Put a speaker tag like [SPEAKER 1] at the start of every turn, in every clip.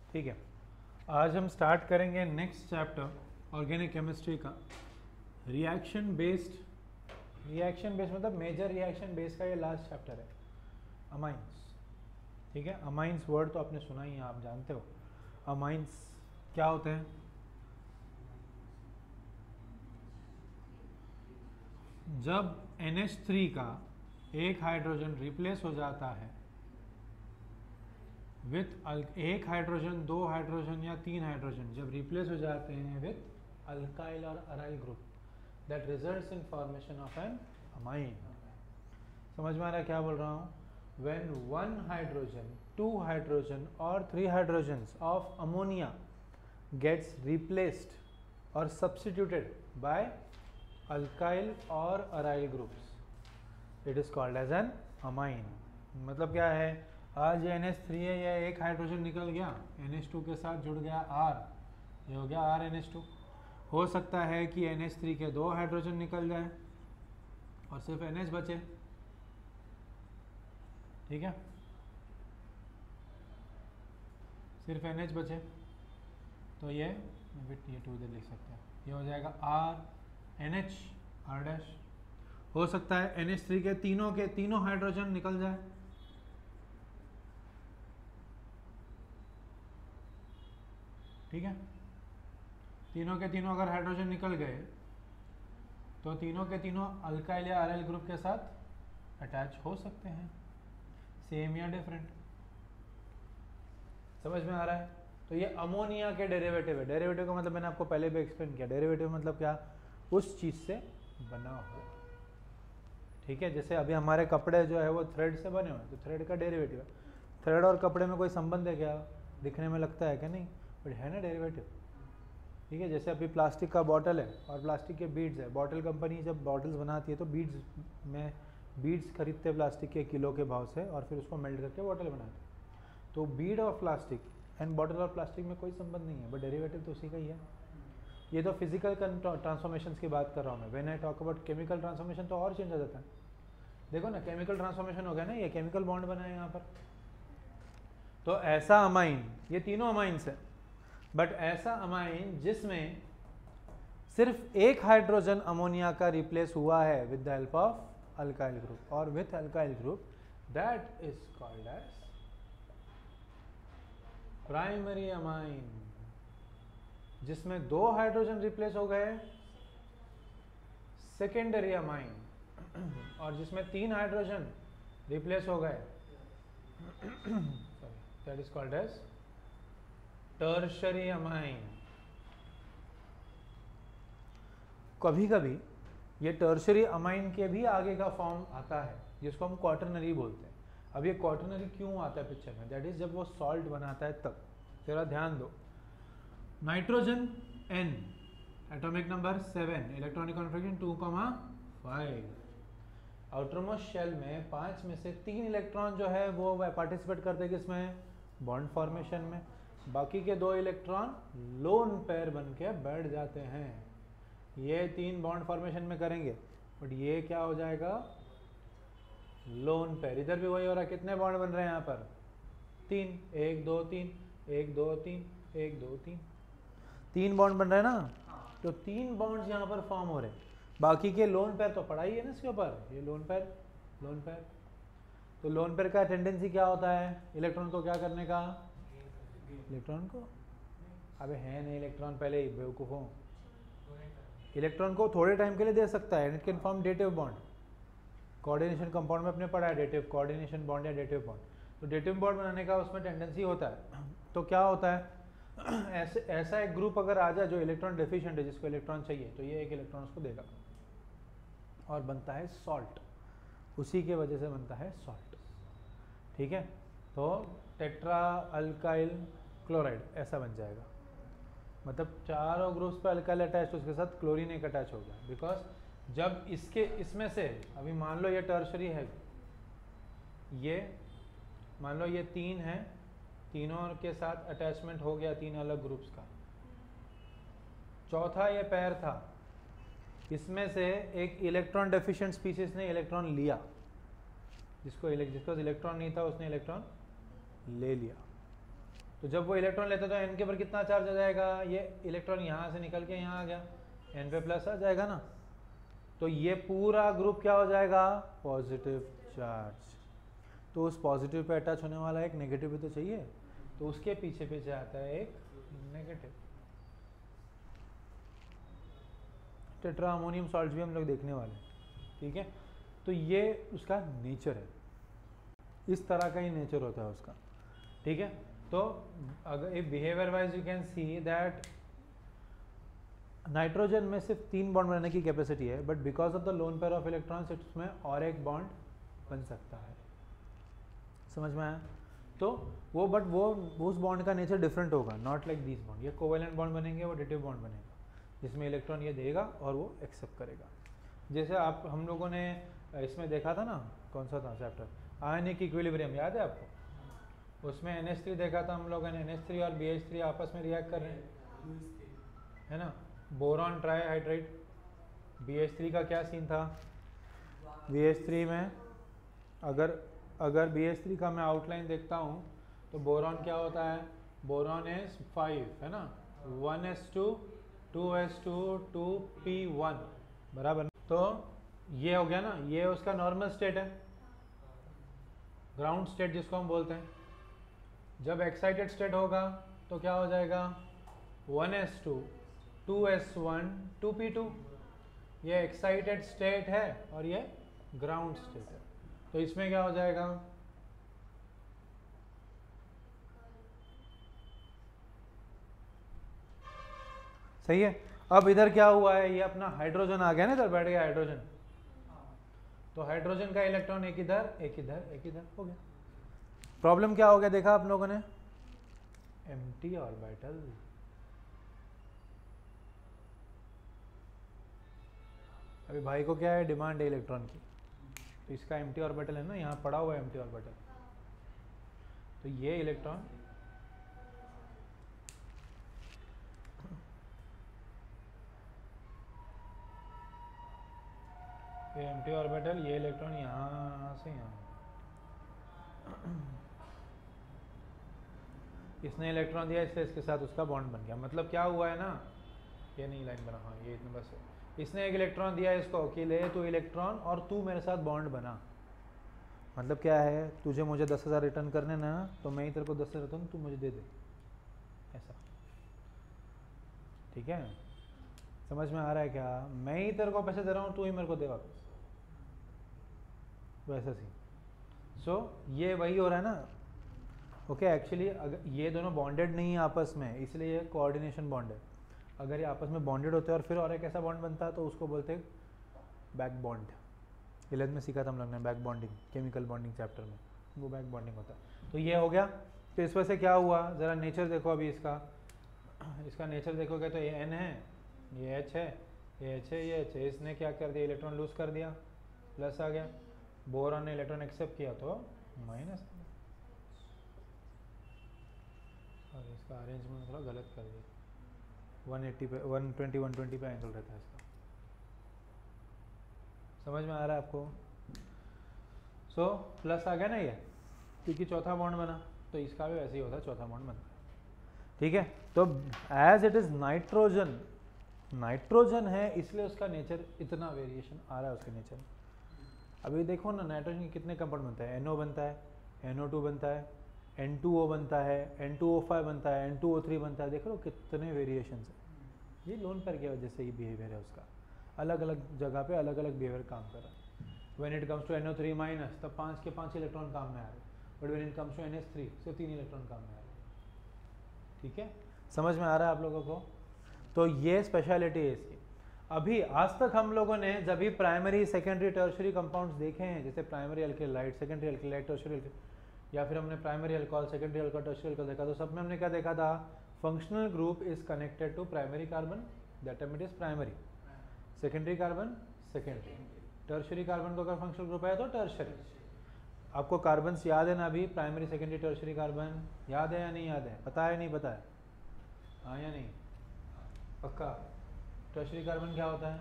[SPEAKER 1] ठीक है, आज हम स्टार्ट करेंगे नेक्स्ट चैप्टर ऑर्गेनिक केमिस्ट्री का रिएक्शन बेस्ड मतलब मेजर रिएक्शन बेस्ड का ये लास्ट चैप्टर है, अमाइंस। ठीक है, अमाइंस वर्ड तो आपने सुना ही है, आप जानते हो अमाइंस क्या होते हैं। जब NH3 का एक हाइड्रोजन रिप्लेस हो जाता है विथ एक हाइड्रोजन, दो हाइड्रोजन या तीन हाइड्रोजन जब रिप्लेस हो जाते हैं विथ अल्काइल और aryl group, that results in formation of an amine. समझ में आ रहा है क्या बोल रहा हूँ? When one hydrogen, two hydrogen और three hydrogens of ammonia gets replaced और सब्स्टिट्यूटेड बाय अल्काइल और aryl groups, it is called as an amine. मतलब क्या है, आज ये NH3 है, यह एक हाइड्रोजन निकल गया, NH2 के साथ जुड़ गया R, ये हो गया RNH2। हो सकता है कि NH3 के दो हाइड्रोजन निकल जाए और सिर्फ NH बचे। ठीक है, सिर्फ NH बचे तो ये 2 इधर लिख सकते हैं, ये हो जाएगा RNH R'। हो सकता है NH3 के तीनों हाइड्रोजन निकल जाए, ठीक है, तीनों के तीनों अगर हाइड्रोजन निकल गए तो तीनों के तीनों अल्काइल या अराइल ग्रुप के साथ अटैच हो सकते हैं, सेम या डिफरेंट। समझ में आ रहा है? तो ये अमोनिया के डेरिवेटिव है। डेरिवेटिव का मतलब मैंने आपको पहले भी एक्सप्लेन किया, डेरिवेटिव मतलब क्या, उस चीज से बना हुआ। ठीक है, जैसे अभी हमारे कपड़े जो है वो थ्रेड से बने हुए हैं, तो थ्रेड का डेरिवेटिव है। थ्रेड और कपड़े में कोई संबंध है क्या? दिखने में लगता है क्या? नहीं, बट है ना डेरिवेटिव। ठीक है, जैसे अभी प्लास्टिक का बॉटल है और प्लास्टिक के बीड्स है, बॉटल कंपनी जब बॉटल्स बनाती है तो बीड्स खरीदते हैं प्लास्टिक के किलो के भाव से और फिर उसको मेल्ट करके बॉटल बनाते हैं। तो bead of plastic and bottle of plastic में कोई संबंध नहीं है, बट डेरिवेटिव तो उसी का ही है। ये तो फिजिकल ट्रांसफॉर्मेशन की बात कर रहा हूँ मैं। When I talk about chemical transformation तो और चेंज हो जाता है। देखो ना, केमिकल ट्रांसफॉर्मेशन हो गया ना, ये केमिकल बॉन्ड बना है यहाँ पर। तो ऐसा अमाइन, ये तीनों अमाइंस है, बट ऐसा अमाइन जिसमें सिर्फ एक हाइड्रोजन अमोनिया का रिप्लेस हुआ है with the help of alkyl group और with alkyl group, that is called as primary amine. जिसमें दो हाइड्रोजन रिप्लेस हो गए, सेकेंडरी अमाइन। और जिसमें तीन हाइड्रोजन रिप्लेस हो गए, that is called as tertiary amine. कभी कभी ये टर्शरी अमाइन के भी आगे का फॉर्म आता है जिसको हम क्वाटरनरी बोलते हैं। अब ये क्वाटरनरी क्यों आता है पिक्चर में? दैट इज जब वो सॉल्ट बनाता है तब। जरा ध्यान दो, nitrogen N, atomic number 7, electronic configuration 2,5। Outermost shell में 5 में से 3 इलेक्ट्रॉन जो है वो पार्टिसिपेट करते हैं किसमें? बॉन्ड फॉर्मेशन में। बाकी के 2 इलेक्ट्रॉन लोन पेयर बन के बैठ जाते हैं। ये 3 बॉन्ड फॉर्मेशन में करेंगे, बट ये क्या हो जाएगा? Lone pair. इधर भी वही हो रहा है, कितने बॉन्ड बन रहे हैं यहाँ पर? 3, 1 2 3, 1 2 3, 1 2 3, 3 बॉन्ड बन रहे हैं ना। तो 3 बॉन्ड्स यहाँ पर फॉर्म हो रहे हैं। बाकी के लोन पेयर तो पढ़ा ही है ना इसके ऊपर, ये लोन पेयर। तो लोन पेयर का टेंडेंसी क्या होता है? इलेक्ट्रॉन को क्या करने का? इलेक्ट्रॉन को, अबे है नहीं इलेक्ट्रॉन, पहले ही बेवकूफ़ों। इलेक्ट्रॉन को थोड़े टाइम के लिए दे सकता है, it can form dative bond. Coordination compound में अपने पढ़ा है डेटिव कोऑर्डिनेशन बॉन्ड या डेटिव बॉन्ड। तो डेटिव बॉन्ड बनाने का उसमें टेंडेंसी होता है। तो क्या होता है, ऐसा एक ग्रुप अगर आ जाए जो इलेक्ट्रॉन डेफिशिएंट है, जिसको इलेक्ट्रॉन चाहिए, तो ये एक इलेक्ट्रॉन उसको देगा और बनता है सॉल्ट। उसी के वजह से बनता है सॉल्ट। ठीक है, तो टेट्रा अल्काइल क्लोराइड ऐसा बन जाएगा। मतलब चारों ग्रुप्स पे अल्काइल अटैच, उसके साथ क्लोरीन एक अटैच हो गया। बिकॉज जब इसमें से अभी मान लो ये टर्शरी है, ये मान लो ये 3 है, तीनों के साथ अटैचमेंट हो गया 3 अलग ग्रुप्स का। चौथा ये पैर था, इसमें से एक इलेक्ट्रॉन डेफिशिएंट स्पीशीज ने इलेक्ट्रॉन लिया, जिसको इलेक्ट्रॉन नहीं था उसने इलेक्ट्रॉन ले लिया। तो जब वो इलेक्ट्रॉन लेता है तो एन के ऊपर कितना चार्ज आ जाएगा, ये इलेक्ट्रॉन यहाँ से निकल के यहाँ आ गया, एन पे प्लस आ जाएगा ना, तो ये पूरा ग्रुप क्या हो जाएगा, पॉजिटिव चार्ज। तो उस पॉजिटिव पे अटैच होने वाला एक नेगेटिव भी तो चाहिए, तो उसके पीछे पीछे आता है एक नेगेटिव। टेट्रा अमोनियम सॉल्ट भी हम लोग देखने वाले हैं, ठीक है। तो ये उसका नेचर है, इस तरह का ही नेचर होता है उसका, ठीक है। तो अगर behaviour wise you can see that nitrogen में सिर्फ 3 बॉन्ड बनाने की कैपेसिटी है, but because of the lone pair of electrons इसमें और एक बॉन्ड बन सकता है, समझ में आया। तो वो बट वो उस बॉन्ड का नेचर डिफरेंट होगा, नॉट लाइक दिस बॉन्ड। ये कोवेलेंट बॉन्ड बनेंगे, वो एडिटिव बॉन्ड बनेगा, जिसमें इलेक्ट्रॉन ये देगा और वो एक्सेप्ट करेगा। जैसे आप हम लोगों ने इसमें देखा था ना, कौन सा था चैप्टर, आयनिक इक्विलिब्रियम, याद है आपको? उसमें NH3 देखा था हम लोगों ने, NH3 और BH3 आपस में रिएक्ट कर रहे हैं, है ना। बोरॉन ट्राईहाइड्राइड, BH3 का क्या सीन था, BH3 में अगर BH3 का मैं आउटलाइन देखता हूँ तो बोरॉन क्या होता है, बोरॉन इज 5, है ना, 1s2 2s2 2p1 बराबर। तो ये हो गया ना, ये उसका नॉर्मल स्टेट है, ग्राउंड स्टेट जिसको हम बोलते हैं। जब एक्साइटेड स्टेट होगा तो क्या हो जाएगा, 1s2 2s1 2p2, ये एक्साइटेड स्टेट है और ये ग्राउंड स्टेट है। तो इसमें क्या हो जाएगा, सही है। अब इधर क्या हुआ है, ये अपना हाइड्रोजन आ गया ना, इधर बैठ गया हाइड्रोजन, तो हाइड्रोजन का इलेक्ट्रॉन एक इधर एक इधर एक इधर हो गया। प्रॉब्लम क्या हो गया देखा आप लोगों ने, एम्प्टी ऑर्बिटल। अभी भाई को क्या है, डिमांड है इलेक्ट्रॉन की, तो इसका एम्प्टी ऑर्बिटल है ना, यहाँ पड़ा हुआ है एम्प्टी ऑर्बिटल, तो ये इलेक्ट्रॉन ये एम्प्टी ऑर्बिटल, ये इलेक्ट्रॉन यहाँ से यहाँ, इसने इलेक्ट्रॉन दिया इसलिए इसके साथ उसका बॉन्ड बन गया। मतलब क्या हुआ है ना, ये नहीं लाइन बना, हाँ ये इतना बस है। इसने एक इलेक्ट्रॉन दिया इसको कि ले तू इलेक्ट्रॉन और तू मेरे साथ बॉन्ड बना। मतलब क्या है, तुझे मुझे 10,000 रिटर्न करने ना, तो मैं ही तेरे को 10,000 रिटर्न, तू मुझे दे दे, ऐसा, ठीक है। समझ में आ रहा है क्या, मैं ही तेरे को पैसे दे रहा हूँ, तू ही मेरे को दे वापस, वैसा सी। सो ये वही हो रहा है ना, ओके। एक्चुअली अगर ये दोनों बॉन्डेड नहीं है आपस में, इसलिए ये कोऑर्डिनेशन बॉन्ड है। अगर ये आपस में बॉन्डेड होते हैं और फिर और एक ऐसा बॉन्ड बनता है तो उसको बोलते हैं बैक बॉन्ड। 11th में सीखा था हम लोग ने back bonding, chemical bonding chapter में, वो बैक बॉन्डिंग होता है। तो ये हो गया। तो इस वजह से क्या हुआ, ज़रा नेचर देखो अभी इसका नेचर देखोगे तो ये N है, ये H है, ये H है, ये H है। इसने क्या कर दिया, इलेक्ट्रॉन लूज कर दिया, प्लस आ गया। बोरॉन ने इलेक्ट्रॉन एक्सेप्ट किया तो माइनस, और इसका अरेंजमेंट थोड़ा गलत कर दिया, 180 पे 120 पे एंगल रहता है इसका। समझ में आ रहा है आपको? सो प्लस आ गया ना ये, क्योंकि चौथा बॉन्ड बना, तो इसका भी वैसे ही होता है, चौथा बॉन्ड बनता है, ठीक है। तो एज इट इज नाइट्रोजन है, इसलिए उसका नेचर इतना वेरिएशन आ रहा है उसके नेचर में। अभी देखो ना, नाइट्रोजन के कितने कंपाउंड बनता है, NO बनता है, NO2 बनता है, N2O बनता है, N2O5 बनता है, N2O3 बनता है। देख लो कितने वेरिएशन है। ये लोन पेयर की वजह से ही बिहेवियर है उसका, अलग अलग जगह पे अलग अलग बिहेवियर काम कर रहा है। When it comes to NO3 minus, तब 5 के 5 इलेक्ट्रॉन काम में आ रहे, but when it comes to NH3 सिर्फ 3 इलेक्ट्रॉन काम में आ रहे, ठीक है। समझ में आ रहा है आप लोगों को? तो ये स्पेशलिटी है इसकी। अभी आज तक हम लोगों ने जब भी प्राइमरी सेकेंडरी टर्शरी कंपाउंड्स देखे हैं, जैसे primary alkyl halide, secondary alkyl halide, tertiary, या फिर हमने primary alcohol, secondary alcohol, tertiary alcohol देखा, तो सब में हमने क्या देखा था, functional group is connected to primary carbon, that time it is primary, secondary carbon secondary, tertiary carbon को अगर फंक्शनल ग्रुप है तो टर्शरी। आपको कार्बन्स याद है ना, अभी प्राइमरी सेकेंडरी टर्शरी कार्बन याद है या नहीं याद है, पता है नहीं पता है, हाँ या नहीं, पक्का? टर्शरी कार्बन क्या होता है,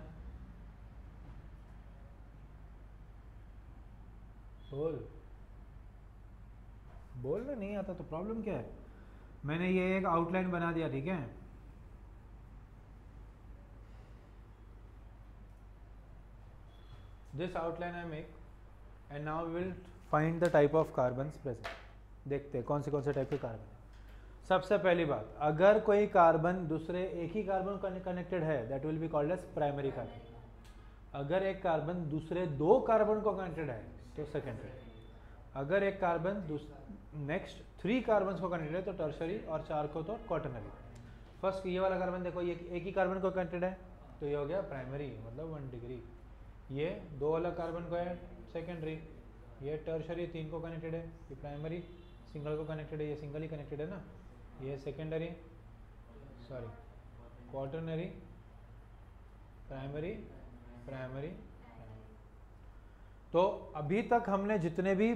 [SPEAKER 1] बोलना नहीं आता तो प्रॉब्लम क्या है? मैंने ये एक आउटलाइन बना दिया, ठीक है। This outline I make and now will find the type of carbon present. देखते हैं कौन से टाइप के कार्बन है। सबसे पहली बात, अगर कोई कार्बन दूसरे एक ही कार्बन कनेक्टेड है that will be called as primary carbon. अगर एक कार्बन दूसरे दो कार्बन को कनेक्टेड है तो सेकेंडरी। अगर एक कार्बन नेक्स्ट 3 कार्बन को कनेक्टेड है तो टर्शरी और 4 को तो क्वाटरनरी। फर्स्ट ये वाला कार्बन देखो, ये एक ही कार्बन को कनेक्टेड है तो ये हो गया प्राइमरी, मतलब 1 डिग्री। ये 2 अलग कार्बन को है सेकेंडरी। ये टर्शरी 3 को कनेक्टेड है, ये प्राइमरी। सिंगल को कनेक्टेड है, ये सिंगल ही कनेक्टेड है ना, ये secondary, sorry quaternary, primary, primary. तो अभी तक हमने जितने भी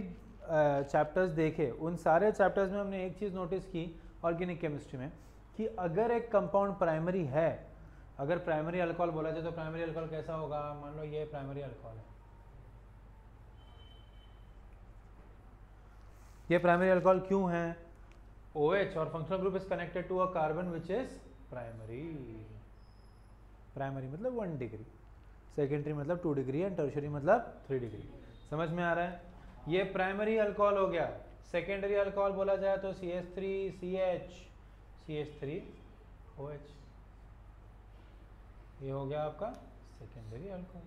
[SPEAKER 1] चैप्टर्स देखे उन सारे चैप्टर्स में हमने एक चीज़ नोटिस की ऑर्गेनिक केमिस्ट्री में कि अगर एक कंपाउंड प्राइमरी है, अगर प्राइमरी अल्कोहल बोला जाए तो प्राइमरी अल्कोहल कैसा होगा। मान लो ये प्राइमरी अल्कोहल है, ये प्राइमरी अल्कोहल क्यों है। OH और functional group is connected to a carbon which is primary. Primary मतलब 1 डिग्री, सेकेंडरी मतलब 2 डिग्री एंड टर्शरी मतलब 3 डिग्री। समझ में आ रहा है। ये प्राइमरी अल्कोहल हो गया। सेकेंडरी अल्कोहल बोला जाए तो CH3CH, CH3OH, ये हो गया आपका सेकेंडरी अल्कोहल,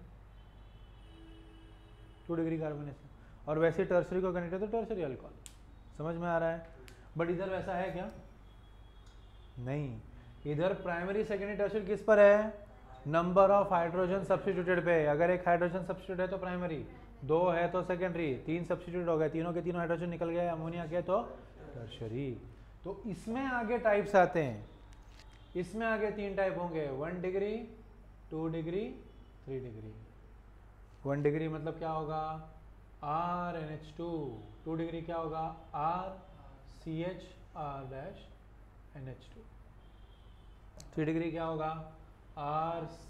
[SPEAKER 1] 2 डिग्री कार्बन है। और वैसे टर्शरी को कनेक्टेड तो टर्शरी अल्कोहल। समझ में आ रहा है। बट इधर वैसा है क्या, नहीं। इधर प्राइमरी सेकेंडरी टर्शरी किस पर है, नंबर ऑफ हाइड्रोजन सब्स्टिट्यूटेड पे। अगर एक हाइड्रोजन सब्स्टिट्यूट है तो प्राइमरी, 2 है तो सेकेंडरी, 3 सब्स्टिट्यूट हो गए, तीनों के तीनों हाइड्रोजन निकल गए अमोनिया के तो टर्शरी। तो इसमें आगे टाइप्स आते हैं, इसमें आगे 3 टाइप होंगे, 1 डिग्री, 2 डिग्री, 3 डिग्री। 1 डिग्री मतलब क्या होगा, RNH2। 2 डिग्री क्या होगा, RCHR-NH2। 3 डिग्री क्या होगा, RCR-R-।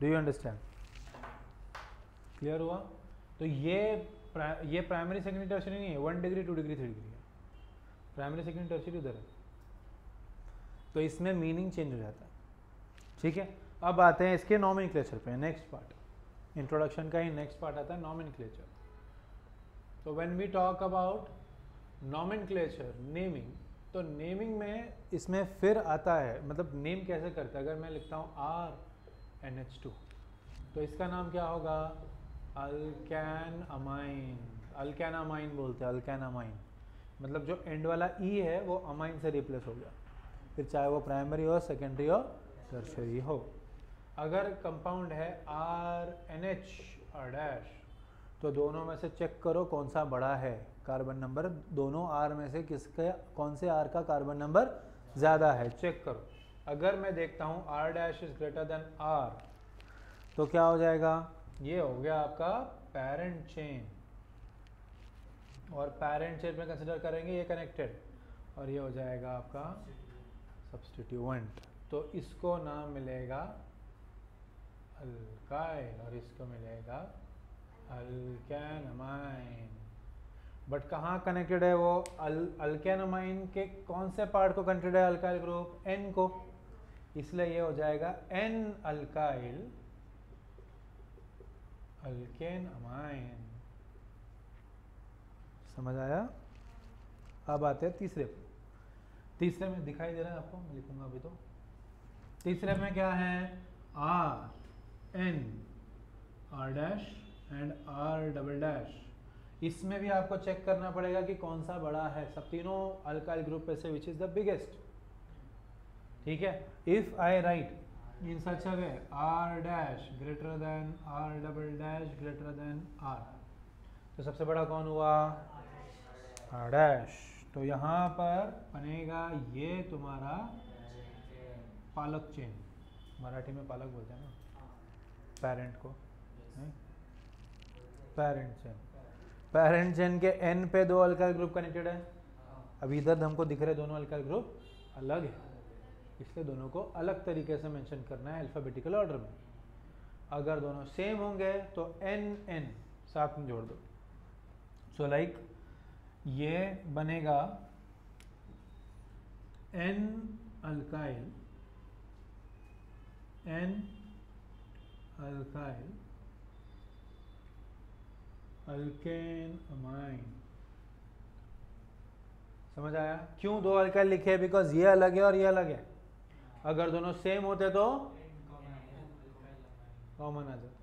[SPEAKER 1] Do you understand, clear हुआ। तो ये प्राइमरी सेकेंडरी टर्शरी नहीं है, 1 डिग्री 2 डिग्री 3 डिग्री है, प्राइमरी सेकेंडरी टर्शरी उधर है। तो इसमें मीनिंग चेंज हो जाता है, ठीक है। अब आते हैं इसके नॉमेनक्लेचर पे। नेक्स्ट पार्ट, इंट्रोडक्शन का ही नेक्स्ट पार्ट आता है नॉमेनक्लेचर। तो when we talk about nomenclature, naming, तो नेमिंग में इसमें फिर आता है, मतलब नेम कैसे करते हैं। अगर मैं लिखता हूँ RNH2 तो इसका नाम क्या होगा, अल्कैन अमाइन। अल्कैन अमाइन बोलते हैं, अल्कैन अमाइन। मतलब जो एंड वाला ई है वो अमाइन से रिप्लेस हो गया, फिर चाहे वो प्राइमरी हो, सेकेंडरी हो, टर्शरी हो। अगर कंपाउंड है RNH R' तो दोनों में से चेक करो कौन सा बड़ा है कार्बन नंबर, दोनों R में से किसके, कौन से R का कार्बन नंबर ज़्यादा है, चेक करो। अगर मैं देखता हूँ R' is greater than R तो क्या हो जाएगा, ये हो गया आपका पेरेंट चेन। और पेरेंट चेन में कंसिडर करेंगे ये कनेक्टेड, और ये हो जाएगा आपका सब्स्टिट्यूएंट। तो इसको नाम मिलेगा अल्काइल और इसको मिलेगा अल्कैन अमाइन। बट कहाँ कनेक्टेड है वो, अल्कैन अमाइन के कौन से पार्ट को कनेक्टेड है अल्काइल ग्रुप, N को, इसलिए ये हो जाएगा N अल्काइल अल्केन अमाइन। समझ आया। अब आते हैं तीसरे में दिखाई दे रहा है आपको, मैं लिखूंगा अभी। तो तीसरे में क्या है, RN R' एंड R'। इसमें भी आपको चेक करना पड़ेगा कि कौन सा बड़ा है, सब तीनों अल्काइल ग्रुप में से विच इज द बिगेस्ट, ठीक है। If I right in such a way R' greater than R" greater than R, तो सबसे बड़ा कौन हुआ, R'। तो यहाँ पर बनेगा ये तुम्हारा पालक चेन, मराठी में पालक बोलते हैं ना पेरेंट को, पेरेंट चेन। पेरेंट चेन के N पे 2 अल्काइल ग्रुप कनेक्टेड है। अभी इधर हमको दिख रहे दोनों अल्काइल ग्रुप अलग है, इसलिए दोनों को अलग तरीके से मेंशन करना है अल्फाबेटिकल ऑर्डर में। अगर दोनों सेम होंगे तो NN साथ में जोड़ दो। सो लाइक ये बनेगा N अल्काइल अल्केन अमाइन। समझ आया? क्यों दो अल्काइल लिखे हैं? बिकॉज ये अलग है और ये अलग है। अगर दोनों सेम होते तो कॉमन आ जाता।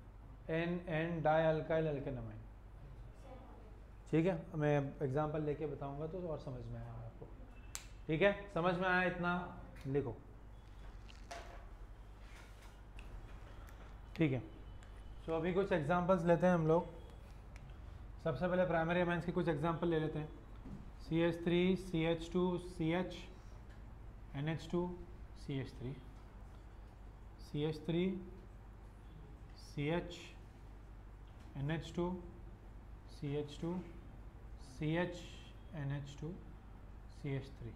[SPEAKER 1] N die alkyl alkane amine. ठीक है, मैं एग्जांपल लेके बताऊंगा तो और समझ में आएगा आपको। ठीक है, समझ में आया इतना? लिखो। ठीक है, सो अभी कुछ एग्जांपल्स लेते हैं हम लोग। सबसे पहले प्राइमरी अमाइंस के कुछ एग्जांपल ले लेते हैं। CH3 CH2 CH NH2 CH3 CH3 CH NH2 CH2 CH NH2 CH3,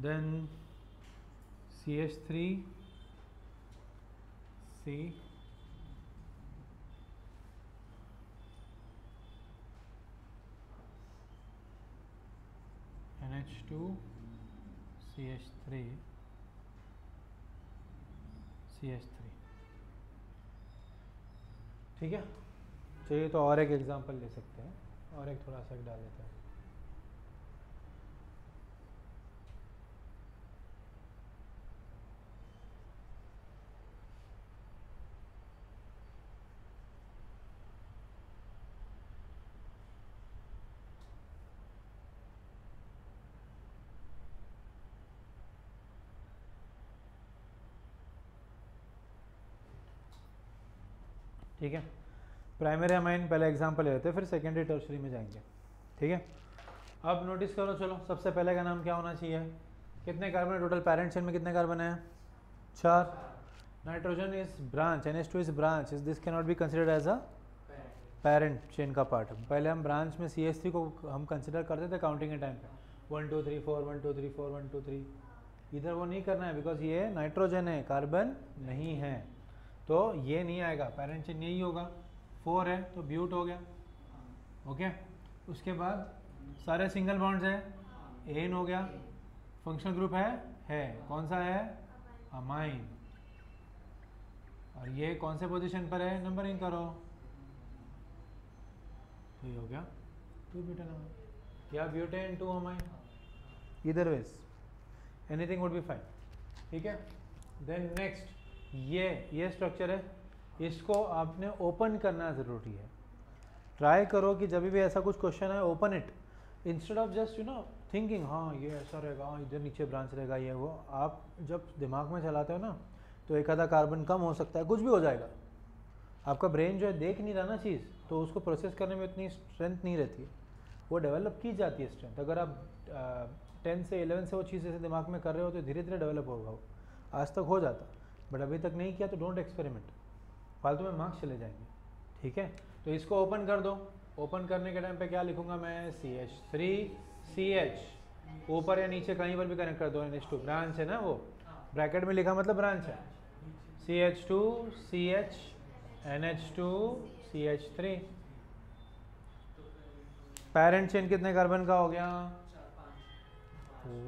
[SPEAKER 1] then CH3 C NH2 CH3 CH3। ठीक है, चाहिए तो और एक एग्जांपल ले सकते हैं, और एक थोड़ा सा डाल देते हैं। ठीक है, प्राइमरी अमाइन पहले एग्जांपल ले लेते हैं, फिर सेकेंडरी टर्शरी में जाएंगे। ठीक है, अब नोटिस करो, चलो सबसे पहले का नाम क्या होना चाहिए? कितने कार्बन है टोटल? पैरेंट चेन में कितने कार्बन है? 4। Nitrogen is branch, NH2 is branch, is this can not be considered as a parent chain का पार्ट। पहले हम ब्रांच में CH3 को हम कंसिडर करते थे काउंटिंग के टाइम पे 1 2 3 4 1 2 3 4 1 2 3। इधर वो नहीं करना है बिकॉज ये नाइट्रोजन है, कार्बन नहीं है, तो ये नहीं आएगा। पेरेंट चेन यही होगा। 4 है तो ब्यूट हो गया। ओके, उसके बाद सारे सिंगल बॉन्ड्स है, एन हो गया। फंक्शनल ग्रुप है कौन सा है? अमाइन। और ये कौन से पोजीशन पर है? नंबरिंग करो, तो ये हो गया 2 ब्यूटेन अमाइन या ब्यूटेन 2 अमाइन, इधर veg anything would be fine. ठीक है, देन नेक्स्ट ये स्ट्रक्चर है, इसको आपने ओपन करना ज़रूरी है। ट्राई करो कि जब भी ऐसा कुछ क्वेश्चन है open it instead of just thinking हाँ ये ऐसा रहेगा, हाँ इधर नीचे ब्रांच रहेगा, ये वो। आप जब दिमाग में चलाते हो ना तो एक आधा कार्बन कम हो सकता है, कुछ भी हो जाएगा। आपका ब्रेन जो है देख नहीं रहा ना चीज़, तो उसको प्रोसेस करने में इतनी स्ट्रेंथ नहीं रहती है, वो डेवलप की जाती है स्ट्रेंथ। अगर आप 10 से 11 से वो चीज़ ऐसे दिमाग में कर रहे हो तो धीरे धीरे डेवलप होगा वो। आज तक हो जाता, बट अभी तक नहीं किया तो डोंट एक्सपेरिमेंट, फालतू में मार्क्स चले जाएंगे। ठीक है, तो इसको ओपन कर दो। ओपन करने के टाइम पे क्या लिखूंगा मैं? CH3CH, ऊपर या नीचे कहीं पर भी कनेक्ट कर दो। NH2 ब्रांच है ना, वो ब्रैकेट में लिखा मतलब ब्रांच है। CH2 CH NH2 CH3। Parent chain कितने कार्बन का हो गया?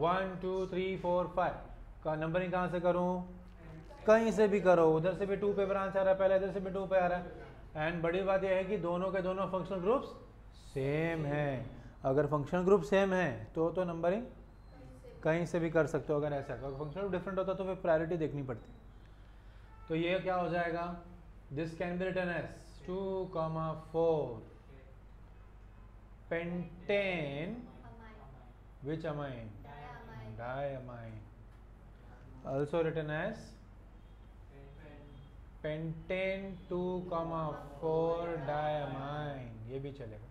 [SPEAKER 1] 1 2 3 4 5 का नंबरिंग कहाँ से करूँ? कहीं से भी करो, उधर से भी 2 पे ब्रांच आ रहा है, पहले इधर से भी 2 पे आ रहा है। एंड बड़ी बात यह है कि दोनों के दोनों फंक्शनल ग्रुप्स सेम है। अगर फंक्शनल ग्रुप सेम है तो नंबरिंग कहीं से भी कर सकते हो। अगर ऐसा अगर फंक्शनल ग्रुप डिफरेंट होता तो फिर प्रायोरिटी देखनी पड़ती। तो ये क्या हो जाएगा? This can be written as 2,4 pentane which amine? Diamine. also written as pentane 2,4 diamine, ये भी चलेगा।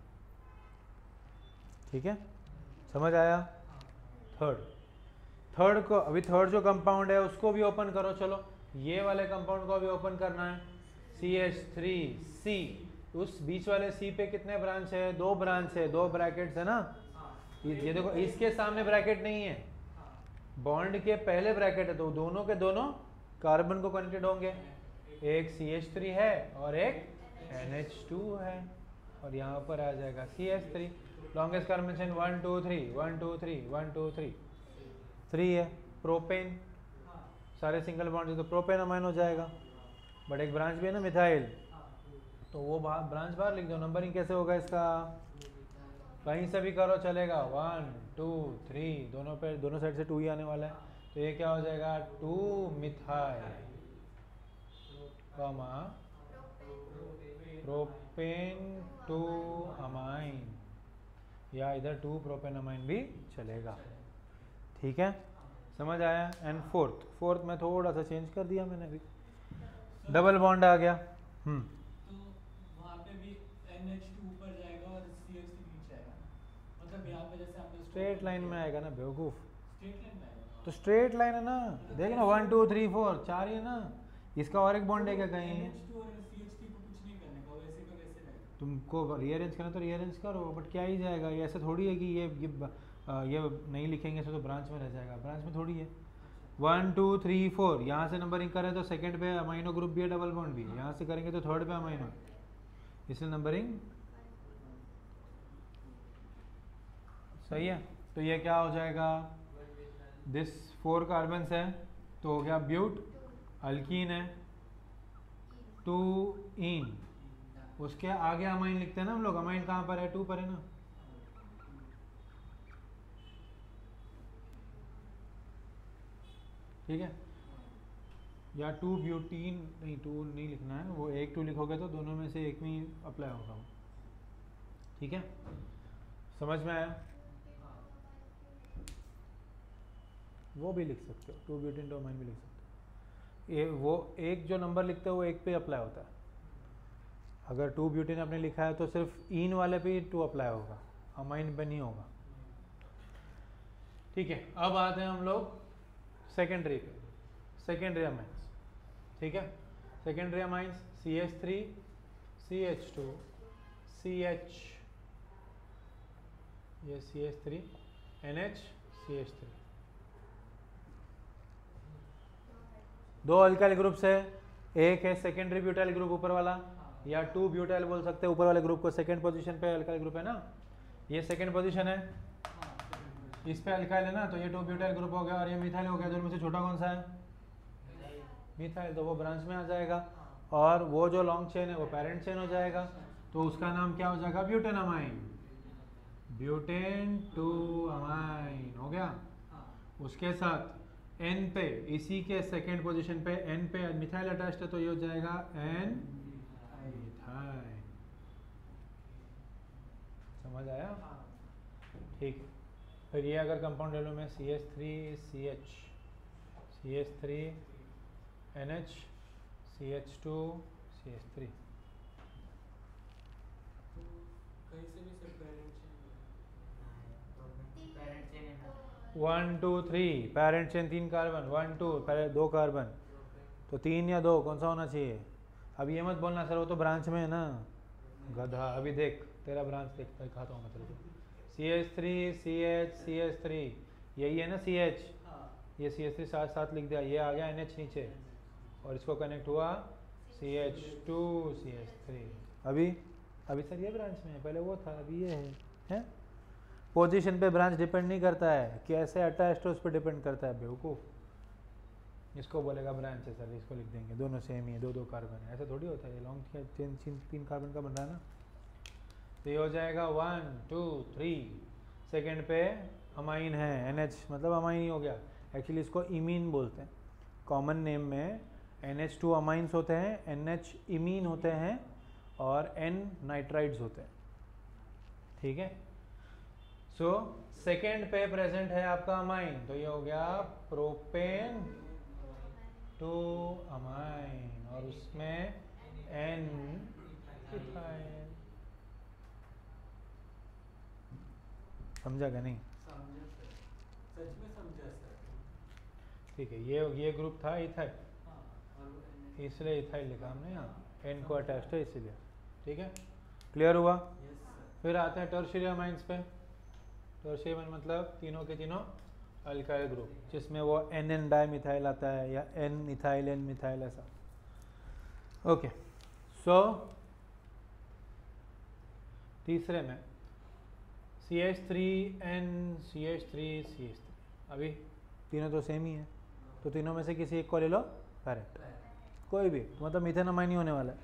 [SPEAKER 1] ठीक है, समझ आया? थर्ड को अभी थर्ड जो कंपाउंड है उसको भी ओपन करो। चलो ये वाले कंपाउंड को भी ओपन करना है। CH3C, उस बीच वाले C पे कितने ब्रांच है? 2 ब्रांच है, 2 ब्रैकेट्स है ना। ये देखो इसके सामने ब्रैकेट नहीं है, बॉन्ड के पहले ब्रैकेट है, तो दोनों के दोनों कार्बन को कनेक्टेड होंगे। एक CH3 है और एक NH2 है और यहाँ पर आ जाएगा CH3। लॉन्गेस्ट कार्बन चेन 1 2 3 1 2 3 1 2 3 3 है। प्रोपेन सारे सिंगल बॉन्ड तो प्रोपेन अमाइन हो जाएगा, बट एक ब्रांच भी है ना मिथाइल, तो वो ब्रांच बाहर लिख दो। नंबरिंग कैसे होगा इसका, कहीं से भी करो चलेगा, 1 2 3 दोनों पे, दोनों साइड से 2 ही आने वाला है, तो ये क्या हो जाएगा 2 मिथाइल कॉमा प्रोपेन 2 अमाइन, या इधर 2 प्रोपेन अमाइन भी चलेगा। ठीक है, समझ आया। एंड फोर्थ में थोड़ा सा चेंज कर दिया मैंने अभी, डबल बॉन्ड आ गया।
[SPEAKER 2] तो वहाँ पे भी NH2 ऊपर जाएगा और CH3 नीचे आएगा, मतलब यहाँ पे जैसे आपने
[SPEAKER 1] स्ट्रेट लाइन में आएगा ना बेवकूफ,
[SPEAKER 2] स्ट्रेट लाइन में आएगा,
[SPEAKER 1] तो स्ट्रेट लाइन है ना, देख ना 1 2 3 4 4 ही है ना, इसका और एक बॉन्ड है क्या कहीं,
[SPEAKER 2] NH2 और CH3 को कुछ नहीं करने का, वैसे का वैसे रहेगा।
[SPEAKER 1] तुमको रीअरेंज करना तो रीअरेंज करो, बट क्या ही जाएगा, ये ऐसा थोड़ी है कि ये नहीं लिखेंगे तो ब्रांच में रह जाएगा, ब्रांच में थोड़ी है। 1 2 3 4 यहाँ से नंबरिंग करें तो सेकंड पे अमाइनो ग्रुप भी है, डबल बॉन्ड भी, यहाँ से करेंगे तो थर्ड पे अमाइनो, इसलिए नंबरिंग सही है। तो ये क्या हो जाएगा, दिस 4 कार्बन है तो हो गया ब्यूट, अल्कीन है 2 इन, उसके आगे अमाइन लिखते हैं ना हम लोग, अमाइन कहाँ पर है 2 पर है ना, ठीक है। या 2 ब्यूटीन नहीं, 2 नहीं लिखना है, वो 1 2 लिखोगे तो दोनों में से एक में ही अप्लाई होगा वो, ठीक है, समझ में आया। वो भी लिख सकते हो, 2 ब्यूटीन 2 अमाइन भी लिख सकते हो, ये वो एक जो नंबर लिखते हो वो एक पे अप्लाई होता है। अगर 2 ब्यूटीन आपने लिखा है तो सिर्फ इन वाले पे ही 2 अप्लाई होगा, अमाइन पे नहीं होगा, ठीक है। अब आते हैं हम लोग सेकेंडरी पे, सेकेंडरी अमाइंस, ठीक है। Secondary amines CH3 CH2 CH, ये CH3 NH CH3, दो अल्काइल ग्रुप से, एक है सेकेंडरी ब्यूटाइल ग्रुप ऊपर वाला, या 2 ब्यूटाइल बोल सकते हैं ऊपर वाले ग्रुप को, सेकेंड पोजीशन पे अल्काइल ग्रुप है ना, ये सेकेंड पोजीशन है, इस पे अल्काइल है ना, तो ये 2 ब्यूटाइल ग्रुप हो गया और ये मिथाइल हो गया, दोनों में से छोटा कौन सा है मिथाइल, तो वो ब्रांच में आ जाएगा, और वो जो लॉन्ग चेन है वो पेरेंट चेन हो जाएगा, तो उसका नाम क्या हो जाएगा ब्यूटेन अमाइन, ब्यूटेन 2 अमाइन हो गया। उसके साथ N पे, इसी के सेकेंड पोजीशन पे N पे मिथाइल अटैच्ड है, तो ये हो जाएगा N मिथाइल, समझ आया, ठीक है। फिर ये अगर कंपाउंड ले लो मैं CH3 CH CH3 NH CH2 CH3,
[SPEAKER 2] कहीं से भी सब पेरेंट चेन है,
[SPEAKER 1] 1 2 3 पेरेंट चेन 3 कार्बन, 1 2 पहले 2 कार्बन, तो 3 या 2 कौन सा होना चाहिए। अब ये मत बोलना सर वो तो ब्रांच में है ना, गधा, अभी देख तेरा ब्रांच दिखाता हूँ मैं तेरे को, CH3 CH CH3 यही है ना CH, ये CH3 साथ साथ लिख दिया, ये आ गया NH नीचे और इसको कनेक्ट हुआ CH2 CH3, अभी सर ये ब्रांच में है, पहले वो था अभी ये है? पोजीशन पे ब्रांच डिपेंड नहीं करता है, कैसे अटैच्ड है उस पर डिपेंड करता है बेवकूफ। इसको बोलेगा ब्रांच है सर, इसको लिख देंगे, दोनों सेम ही है, 2 2 कार्बन है, ऐसा थोड़ी होता है, ये लॉन्ग चेन 3 कार्बन का बन रहा है ना, तो ये हो जाएगा 1 2 3, सेकेंड पे अमाइन है NH, मतलब अमाइन ही हो गया, एक्चुअली इसको इमीन बोलते हैं, कॉमन नेम में NH2 अमाइंस होते हैं, NH इमीन होते हैं और N नाइट्राइड्स होते हैं, ठीक है। सो सेकेंड पे प्रेजेंट है आपका अमाइन, तो ये हो गया प्रोपेन 2 अमाइन और उसमें N इथाइल, समझा क्या नहीं,
[SPEAKER 2] समझा सर, सच में समझा सर,
[SPEAKER 1] ठीक है। ये ग्रुप था इथाइल, इसलिए इथाइल लिखा हमने यहाँ, N को अटैच्ड है इसीलिए, ठीक है, क्लियर हुआ। फिर आते हैं टर्शियरी अमाइंस पे, टर्शियरी अमाइन मतलब तीनों के तीनों अल्काइल ग्रुप, जिसमें वो NN डाइमिथाइल आता है या N इथाइल N मिथाइल ऐसा, ओके। सो तीसरे में CH3N CH3 अभी तीनों तो सेम ही है, तो तीनों में से किसी एक को ले लो पैरेंट, कोई भी, मतलब मीथेन अमाइन ही होने वाला है,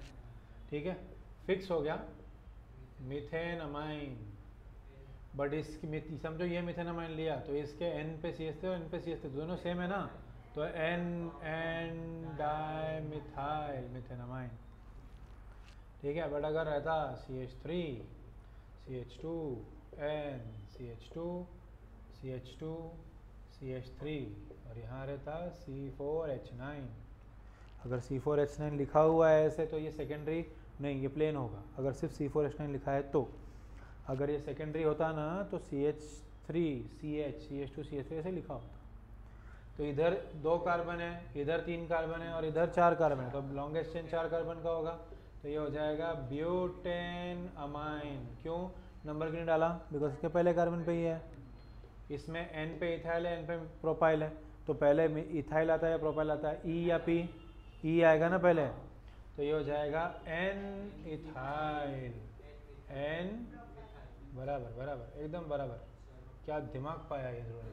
[SPEAKER 1] ठीक है, फिक्स हो गया मीथेन अमाइन। बट इसकी समझो ये मीथेन अमाइन लिया तो इसके N पे CH3 और N पे CH3 दोनों सेम है ना, तो N डाइमिथाइल मीथेन अमाइन, ठीक है। बट अगर रहता CH3 CH2 N CH2 CH2 CH3 और यहाँ रहता C4H9। अगर C4H9 लिखा हुआ है ऐसे तो ये सेकेंडरी नहीं, ये प्लेन होगा। अगर सिर्फ C4H9 लिखा है तो, अगर ये सेकेंडरी होता ना तो CH3 CH CH2 CH3 ऐसे लिखा होता। तो इधर 2 कार्बन है, इधर 3 कार्बन है और इधर 4 कार्बन है, तो अब लॉन्गेस्ट चेन 4 कार्बन का होगा, तो ये हो जाएगा ब्यूटेन अमाइन। क्यों नंबर क्यों नहीं डाला? बिकॉज इसके पहले कार्बन पे ही है। इसमें N पे इथाइल है, N पे प्रोपाइल है, तो पहले इथाइल आता है या प्रोपाइल आता है? E या P? E आएगा ना पहले, तो ये हो जाएगा N इथाइल, N बराबर बराबर एकदम बराबर, क्या दिमाग पाया ये इन्होंने।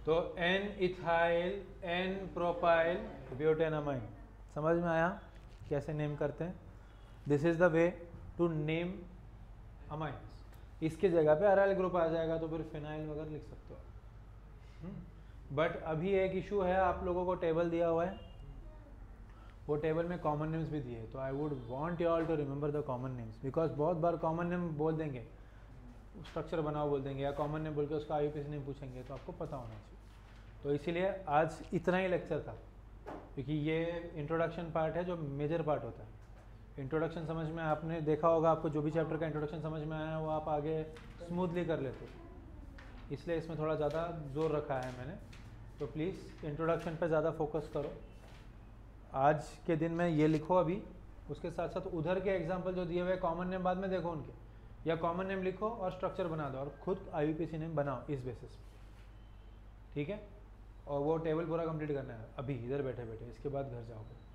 [SPEAKER 1] तो N ethyl N propyl butane amine. समझ में आया कैसे नेम करते हैं? This is the way to name amines. इसके जगह पे अराइल ग्रुप आ जाएगा तो फिर फिनाइल वगैरह लिख सकते हो। बट अभी एक इशू है, आप लोगों को टेबल दिया हुआ है, वो टेबल में कॉमन नेम्स भी दिए, तो I would want you all to remember the common names, because बहुत बार कॉमन नेम बोल देंगे, स्ट्रक्चर बनाओ बोल देंगे, या कॉमन नेम बोल के उसका IUPAC नेम पूछेंगे, तो आपको पता होना चाहिए। तो इसीलिए आज इतना ही लेक्चर था, क्योंकि ये इंट्रोडक्शन पार्ट है जो मेजर पार्ट होता है। इंट्रोडक्शन समझ में आपने देखा होगा, आपको जो भी चैप्टर का इंट्रोडक्शन समझ में आया वो आप आगे स्मूथली कर लेते हो, इसलिए इसमें थोड़ा ज़्यादा जोर रखा है मैंने। तो प्लीज़ इंट्रोडक्शन पे ज़्यादा फोकस करो। आज के दिन में ये लिखो अभी, उसके साथ साथ उधर के एग्जाम्पल जो दिए हुए कॉमन नेम बाद में देखो उनके, या कॉमन नेम लिखो और स्ट्रक्चर बना दो और खुद IUPAC नेम बनाओ इस बेसिस पे, ठीक है। और वो टेबल पूरा कंप्लीट करना है अभी इधर बैठे बैठे, इसके बाद घर जाओगे।